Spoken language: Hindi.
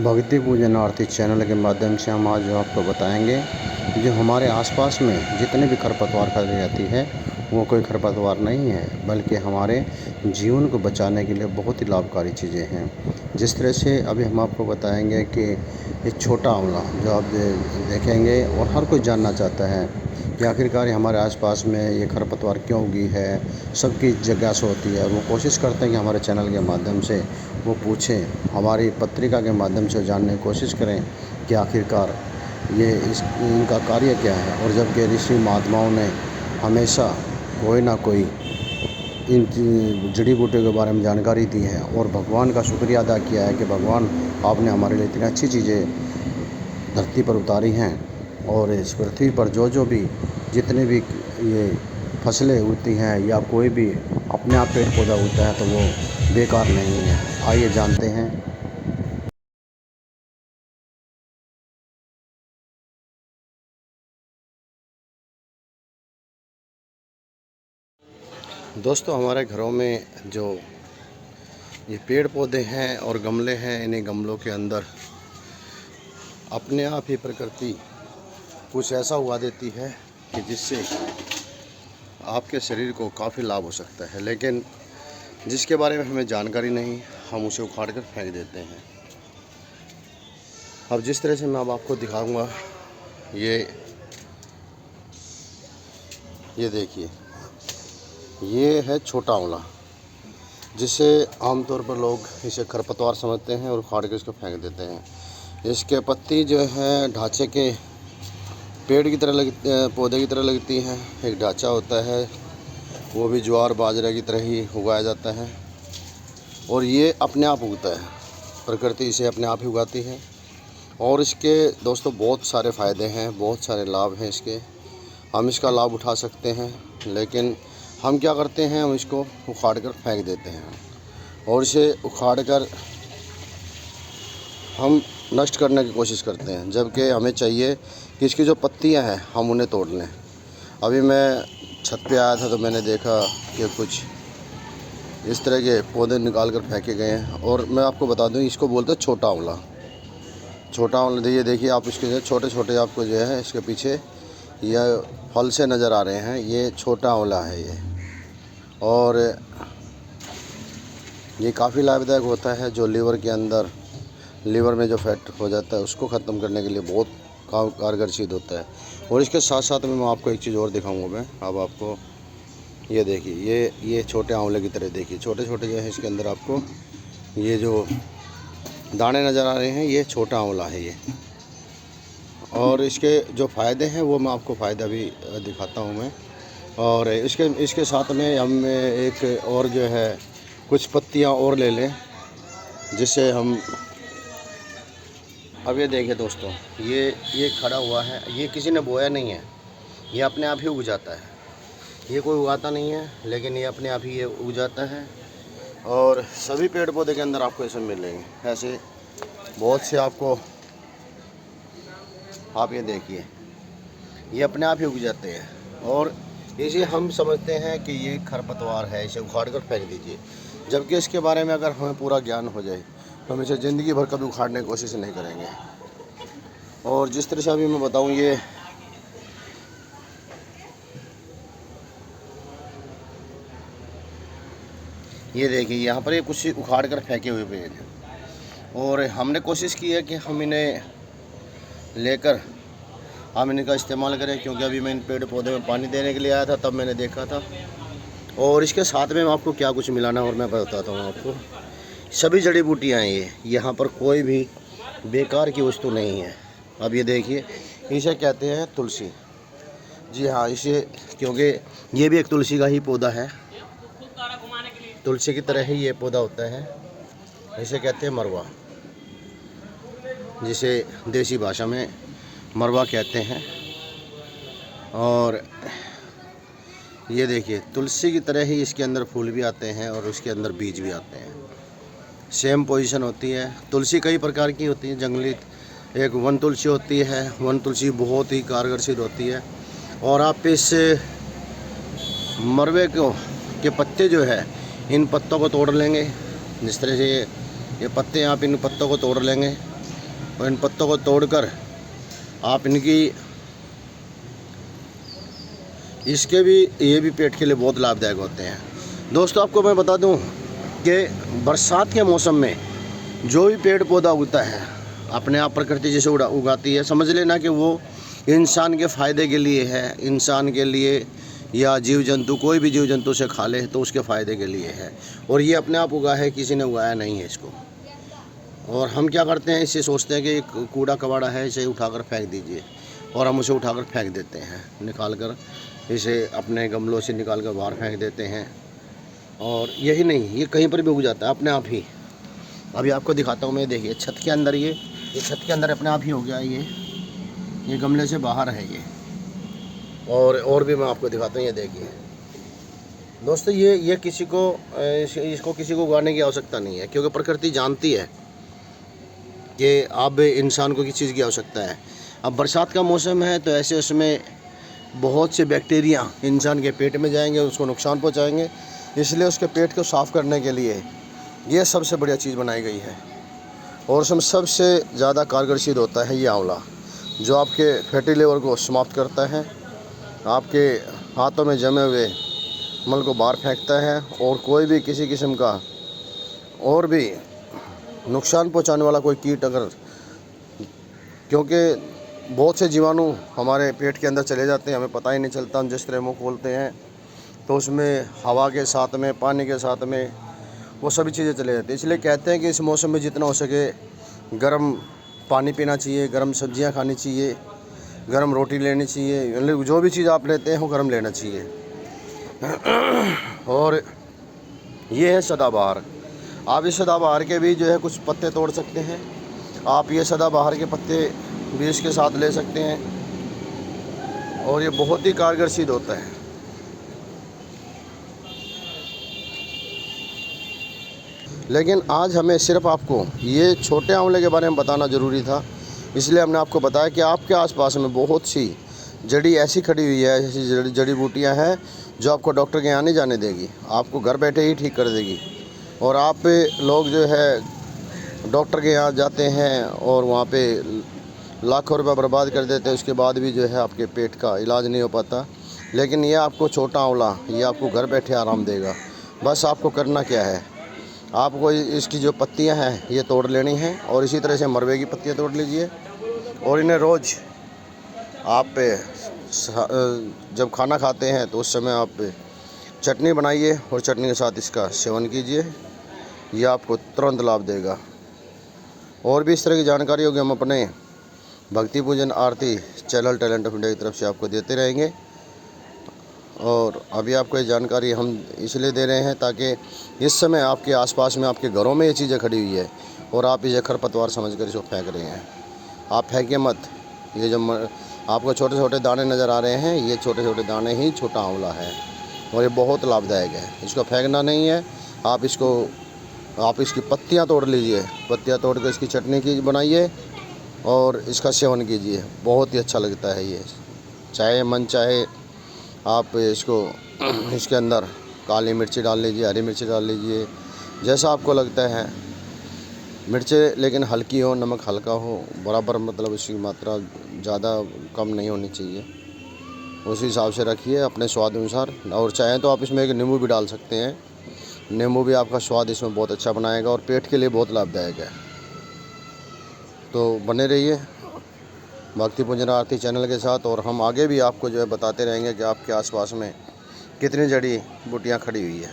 भक्ति पूजन आरती चैनल के माध्यम से हम आज आपको बताएंगे जो हमारे आसपास में जितने भी खरपतवार फैली रहती है वो कोई खरपतवार नहीं है, बल्कि हमारे जीवन को बचाने के लिए बहुत ही लाभकारी चीज़ें हैं। जिस तरह से अभी हम आपको बताएंगे कि ये छोटा आंवला जो आप देखेंगे और हर कोई जानना चाहता है कि आखिरकार हमारे आसपास में ये खरपतवार क्यों उगी है, सबकी जिज्ञासा होती है। वो कोशिश करते हैं कि हमारे चैनल के माध्यम से वो पूछें, हमारी पत्रिका के माध्यम से जानने की कोशिश करें कि आखिरकार इनका कार्य क्या है। और जबकि ऋषि महात्माओं ने हमेशा कोई ना कोई इन जड़ी बूटियों के बारे में जानकारी दी है और भगवान का शुक्रिया अदा किया है कि भगवान आपने हमारे लिए इतनी अच्छी चीज़ें धरती पर उतारी हैं। और इस पृथ्वी पर जो भी जितने भी ये फसलें उगती हैं या कोई भी अपने आप पेड़ पौधा उगता है तो वो बेकार नहीं है। आइए जानते हैं। दोस्तों, हमारे घरों में जो ये पेड़ पौधे हैं और गमले हैं, इन्हीं गमलों के अंदर अपने आप ही प्रकृति कुछ ऐसा उगा देती है कि जिससे आपके शरीर को काफ़ी लाभ हो सकता है, लेकिन जिसके बारे में हमें जानकारी नहीं, हम उसे उखाड़ कर फेंक देते हैं। अब जिस तरह से मैं अब आपको दिखाऊंगा, ये देखिए, ये है छोटा आंवला, जिसे आमतौर पर लोग इसे खरपतवार समझते हैं और उखाड़ के इसको फेंक देते हैं। इसके पत्ती जो है ढांचे के पेड़ की तरह पौधे की तरह लगती हैं। एक ढांचा होता है, वो भी ज्वार बाजरे की तरह ही उगाया जाता है और ये अपने आप उगता है। प्रकृति इसे अपने आप ही उगाती है और इसके दोस्तों बहुत सारे फ़ायदे हैं, बहुत सारे लाभ हैं इसके। हम इसका लाभ उठा सकते हैं, लेकिन हम क्या करते हैं, हम इसको उखाड़ कर फेंक देते हैं और इसे उखाड़ कर हम नष्ट करने की कोशिश करते हैं, जबकि हमें चाहिए कि इसकी जो पत्तियां हैं हम उन्हें तोड़ लें। अभी मैं छत पे आया था तो मैंने देखा कि कुछ इस तरह के पौधे निकाल कर फेंके गए हैं। और मैं आपको बता दूं, इसको बोलते हैं छोटा आंवला। छोटा आंवला ये देखिए आप, इसके छोटे छोटे आपको जो है इसके पीछे यह फल से नज़र आ रहे हैं, ये छोटा आंवला है ये। और ये काफ़ी लाभदायक होता है। जो लीवर में जो फैट हो जाता है उसको ख़त्म करने के लिए बहुत कारगर सिद्ध होता है। और इसके साथ साथ में मैं आपको एक चीज़ और दिखाऊंगा। मैं अब आपको ये देखिए, ये छोटे आंवले की तरह देखिए, छोटे छोटे जो है इसके अंदर आपको ये जो दाने नज़र आ रहे हैं, ये छोटा आंवला है ये। और इसके जो फ़ायदे हैं वो मैं आपको फ़ायदा भी दिखाता हूँ मैं। और इसके साथ में हम एक और जो है कुछ पत्तियाँ और ले लें, जिससे हम अब ये देखिए दोस्तों, ये खड़ा हुआ है, ये किसी ने बोया नहीं है, ये अपने आप ही उग जाता है। ये कोई उगाता नहीं है, लेकिन ये अपने आप ही ये उग जाता है। और सभी पेड़ पौधे के अंदर आपको ऐसे मिलेंगे, ऐसे बहुत से आपको। आप ये देखिए, ये अपने आप ही उग जाते हैं और इसे हम समझते हैं कि ये खरपतवार है, इसे उखाड़ कर फेंक दीजिए। जबकि इसके बारे में अगर हमें पूरा ज्ञान हो जाए तो हम इसे ज़िंदगी भर कभी उखाड़ने की कोशिश नहीं करेंगे। और जिस तरह से अभी मैं बताऊं, ये देखिए, यहाँ पर ये कुछ उखाड़ कर फेंके हुए पेड़ हैं और हमने कोशिश की है कि हम इन्हें लेकर हम इनका इस्तेमाल करें, क्योंकि अभी मैं इन पेड़ पौधे में पानी देने के लिए आया था, तब मैंने देखा था। और इसके साथ में मैं आपको क्या कुछ मिलाना और मैं बताता हूँ आपको। सभी जड़ी बूटियाँ हैं ये, यहाँ पर कोई भी बेकार की वस्तु नहीं है। अब ये देखिए, इसे कहते हैं तुलसी। जी हाँ, इसे, क्योंकि ये भी एक तुलसी का ही पौधा है, तुलसी की तरह ही ये पौधा होता है। इसे कहते हैं मरवा, जिसे देसी भाषा में मरवा कहते हैं। और ये देखिए, तुलसी की तरह ही इसके अंदर फूल भी आते हैं और उसके अंदर बीज भी आते हैं। सेम पोजीशन होती है। तुलसी कई प्रकार की होती है, जंगली एक वन तुलसी होती है। वन तुलसी बहुत ही कारगर सिद्ध होती है। और आप इस मरवे के पत्ते जो है, इन पत्तों को तोड़ लेंगे। जिस तरह से ये पत्ते, आप इन पत्तों को तोड़ लेंगे और इन पत्तों को तोड़कर आप इसके भी ये भी पेट के लिए बहुत लाभदायक होते हैं। दोस्तों आपको मैं बता दूं कि बरसात के मौसम में जो भी पेड़ पौधा उगता है अपने आप प्रकृति जैसे उगाती है, समझ लेना कि वो इंसान के फ़ायदे के लिए है। इंसान के लिए या जीव जंतु, कोई भी जीव जंतु से खा ले तो उसके फ़ायदे के लिए है। और ये अपने आप उगा है, किसी ने उगाया नहीं है इसको। और हम क्या करते हैं, इसे सोचते हैं कि कूड़ा कबाड़ा है, इसे उठाकर फेंक दीजिए, और हम उसे उठाकर फेंक देते हैं, निकाल कर इसे अपने गमलों से निकाल कर बाहर फेंक देते हैं। और यही नहीं, ये कहीं पर भी उग जाता है अपने आप ही। अभी आपको दिखाता हूँ मैं, देखिए छत के अंदर, ये छत के अंदर अपने आप ही हो गया। ये गमले से बाहर है ये। और भी मैं आपको दिखाता हूँ, ये देखिए दोस्तों, ये किसी को इसको किसी को उगाने की आवश्यकता नहीं है, क्योंकि प्रकृति जानती है कि अब इंसान को किस चीज़ की आवश्यकता है। अब बरसात का मौसम है तो ऐसे उसमें बहुत से बैक्टीरिया इंसान के पेट में जाएंगे, उसको नुकसान पहुंचाएंगे। इसलिए उसके पेट को साफ़ करने के लिए ये सबसे बढ़िया चीज़ बनाई गई है। और उसमें सबसे ज़्यादा कारगर सिद्ध होता है ये आंवला, जो आपके फैटी लीवर को समाप्त करता है, आपके हाथों में जमे हुए मल को बाहर फेंकता है, और कोई भी किसी किस्म का और भी नुकसान पहुंचाने वाला कोई कीट अगर, क्योंकि बहुत से जीवाणु हमारे पेट के अंदर चले जाते हैं, हमें पता ही नहीं चलता। हम जिस तरह मुँह खोलते हैं तो उसमें हवा के साथ में, पानी के साथ में वो सभी चीज़ें चले जाती हैं। इसलिए कहते हैं कि इस मौसम में जितना हो सके गर्म पानी पीना चाहिए, गर्म सब्जियां खानी चाहिए, गर्म रोटी लेनी चाहिए, जो भी चीज़ आप लेते हैं वो गर्म लेना चाहिए। और ये है सदाबहार। आप इस सदाबहार के भी जो है कुछ पत्ते तोड़ सकते हैं। आप ये सदाबहार के पत्ते भी इसके साथ ले सकते हैं, और ये बहुत ही कारगर सिद्ध होता है। लेकिन आज हमें सिर्फ आपको ये छोटे आंवले के बारे में बताना ज़रूरी था, इसलिए हमने आपको बताया कि आपके आसपास में बहुत सी जड़ी ऐसी खड़ी हुई है, ऐसी जड़ी बूटियाँ हैं जो आपको डॉक्टर के यहाँ नहीं जाने देगी, आपको घर बैठे ही ठीक कर देगी। और आप लोग जो है डॉक्टर के यहाँ जाते हैं और वहाँ पे लाखों रुपये बर्बाद कर देते हैं, उसके बाद भी जो है आपके पेट का इलाज नहीं हो पाता। लेकिन ये आपको छोटा आंवला, ये आपको घर बैठे आराम देगा। बस आपको करना क्या है, आपको इसकी जो पत्तियां हैं ये तोड़ लेनी हैं, और इसी तरह से मरवे की पत्तियां तोड़ लीजिए, और इन्हें रोज़ आप जब खाना खाते हैं तो उस समय आप चटनी बनाइए और चटनी के साथ इसका सेवन कीजिए। ये आपको तुरंत लाभ देगा। और भी इस तरह की जानकारी होगी हम अपने भक्ति पूजन आरती चैनल टैलेंट ऑफ इंडिया की तरफ से आपको देते रहेंगे। और अभी आपको ये जानकारी हम इसलिए दे रहे हैं ताकि इस समय आपके आसपास में, आपके घरों में ये चीज़ें खड़ी हुई है और आप इसे खरपतवार समझकर इसको फेंक रहे हैं। आप फेंकिए मत। ये जो आपको छोटे छोटे दाने नज़र आ रहे हैं, ये छोटे छोटे दाने ही छोटा आंवला है, और ये बहुत लाभदायक है। इसको फेंकना नहीं है, आप इसकी पत्तियाँ तोड़ लीजिए, पत्तियाँ तोड़ कर इसकी चटनी की बनाइए और इसका सेवन कीजिए। बहुत ही अच्छा लगता है ये। चाहे मन चाहे आप इसके अंदर काली मिर्ची डाल लीजिए, हरी मिर्ची डाल लीजिए, जैसा आपको लगता है। मिर्चें लेकिन हल्की हो, नमक हल्का हो, बराबर, मतलब इसकी मात्रा ज़्यादा कम नहीं होनी चाहिए। उसी हिसाब से रखिए अपने स्वाद अनुसार। और चाहें तो आप इसमें एक नींबू भी डाल सकते हैं। नींबू भी आपका स्वाद इसमें बहुत अच्छा बनाएगा और पेट के लिए बहुत लाभदायक है। तो बने रहिए भक्ति पूजन आरती चैनल के साथ, और हम आगे भी आपको जो है बताते रहेंगे कि आपके आसपास में कितनी जड़ी बूटियाँ खड़ी हुई है।